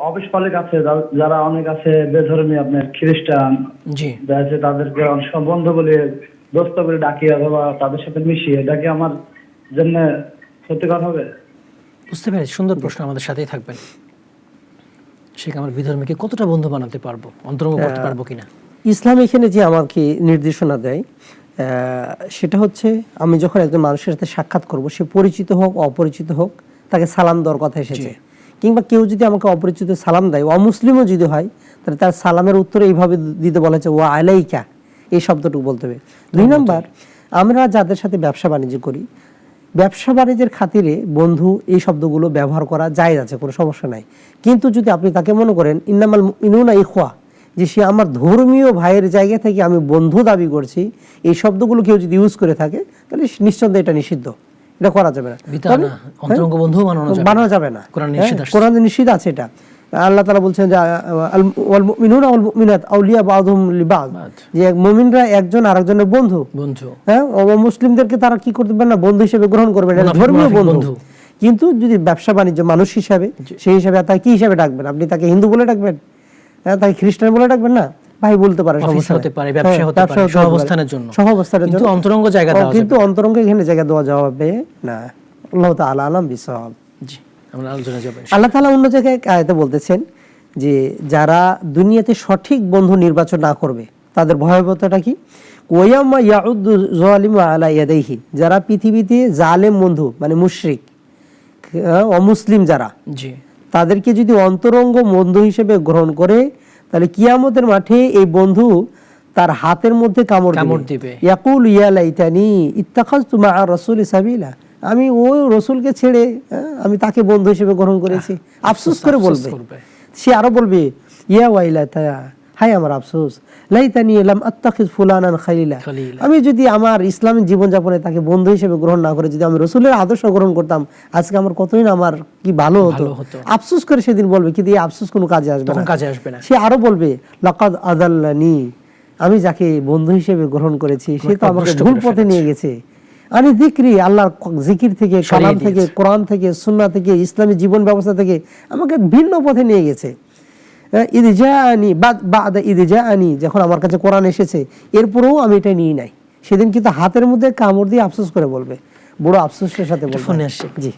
Office colleague আছে যারা অনেক আছে বেধর্মী, আপনার খ্রিস্টান, জি, দেখা যাচ্ছে তাদেরকে অনেক সময় বন্ধু বলে দোস্ত বলে ডাকি অথবা তাদের সাথে মিশিয়ে, এটা কি আমার জন্য ক্ষতিকর হবে? বুঝতে পেরেছি। সুন্দর প্রশ্ন, আমাদের সাথেই থাকবেন। শেখ, আমার বিধর্মীকে কতটা বন্ধু বানাতে পারবো, অন্তরঙ্গ করতে পারবো কিনা? ইসলাম এখানে যে আমাকে নির্দেশনা দেয় সেটা হচ্ছে, আমি যখন একজন মানুষের সাথে সাক্ষাৎ করব, সে পরিচিত হোক অপরিচিত হোক, তাকে সালাম দেওয়ার কথা এসেছে। কিংবা কেউ যদি আমাকে অপরিচিত সালাম দেয়, অমুসলিমও যদি হয়, তাহলে তার সালামের উত্তরে এইভাবে দিতে বলা হয়েছে, ওয়া আলাইকা, এই শব্দটুকু বলতে হবে। 2 নাম্বার, আমরা যাদের সাথে ব্যবসা বাণিজ্য করি, ব্যবসা বাণিজ্যের খাতিরে বন্ধু এই শব্দগুলো ব্যবহার করা জায়েজ আছে, কোনো সমস্যা নাই। কিন্তু যদি আপনি তাকে মনে করেন ইন্নামাল মুমিনুনা ইখওয়া, যে সে আমার ধর্মীয় ভাইয়ের জায়গা থেকে আমি বন্ধু দাবি করছি, এই শব্দগুলো কেউ যদি ইউজ করে থাকে, তাহলে নিঃসন্দেহে এটা নিষিদ্ধ, এটা করা যাবে না। অন্তরঙ্গ বন্ধু বানানো যাবে না, কোরআনে নিষিদ্ধ আছে এটা। আল্লাহ তাআলা বলছেন যে ওয়াল মুমিনুনা ওয়াল মুমিনাত আউলিয়া বাযুহুম লিবাদ, যে মুমিনরা একজন আরেকজনের বন্ধু। হ্যাঁ, মুসলিমদেরকে তারা কি করতে পারে না, বন্ধু হিসেবে গ্রহণ করবে, এটা ধর্মীয় বন্ধু। কিন্তু যদি ব্যবসা বাণিজ্য মানুষ হিসাবে, সেই হিসাবে তাকে কি হিসাবে ডাকবেন? আপনি তাকে হিন্দু বলে ডাকবেন? হ্যাঁ, তাকে খ্রিস্টান বলে ডাকবেন না? ভাই বলতে পারে, সমস্যা হতে পারে, ব্যবসা হতে পারে, সহাবস্থানের জন্য, কিন্তু অন্তরঙ্গ জায়গা দেওয়া যাবে, কিন্তু অন্তরঙ্গ এখানে জায়গা দেওয়া যাবে না। আল্লাহ তাআলা আলাম বিসওয়াব। জি, আমরা আলোচনা যাব। আল্লাহ তাআলা অন্য জায়গায় আয়াতে বলতেছেন যে যারা দুনিয়াতে সঠিক বন্ধু নির্বাচন না করবে, তাদের ভয়াবহতাটা কি? ওয়ায়ামা ইয়াউদ্দু যালিমু আলা ইয়াদাইহি, যারা পৃথিবীতে জালেম বন্ধু, মানে মুশরিক, অমুসলিম যারা, জি, তাদেরকে যদি অন্তরঙ্গ বন্ধু হিসেবে গ্রহণ করে, তাহলে কিয়ামতের মাঠে এই বন্ধু তার হাতের মধ্যে কামড় দিবে। ইয়াকুল ইয়া লাইতানি ইত্তাখাযতু মা রাসূলি সাবিলা, আমি ওই রসুলকে ছেড়ে আমি তাকে বন্ধু হিসেবে গ্রহণ করেছি, আফসোস করে বলবে। সে আরো বলবে, ইয়া ওয়াইলাতা, হায় আমার আফসোস, লাইতানি লাম আত্তাখিজ ফুলানান খালিলা, আমি যদি আমার ইসলামের জীবনযাপনে তাকে বন্ধু হিসেবে গ্রহণ না করে যদি আমি রসুলের আদর্শ গ্রহণ করতাম, আজকে আমার কতই না আমার কি ভালো হতো। আফসোস করে সেদিন বলবে, কিন্তু এই আফসোস কোনো কাজে আসবে না। সে আরো বলবে, লাকাদ আযাল্লানি, আমি যাকে বন্ধু হিসেবে গ্রহণ করেছি সে তো আমাকে ভুল পথে নিয়ে গেছে। আমি যিকরি, আল্লাহর জিকির থেকে, কালাম থেকে, কোরআন থেকে, সুন্নাহ থেকে, ইসলামী জীবন ব্যবস্থা থেকে আমাকে ভিন্ন পথে নিয়ে গেছে। ইদ জাআনি বা'দা ইদ জাআনি, যখন আমার কাছে কোরআন এসেছে এরপরেও আমি এটা নিই নাই, সেদিন কিন্তু হাতের মধ্যে কামড় দিয়ে আফসোস করে বলবে, বড় আফসোসের সাথে বলবে। জি।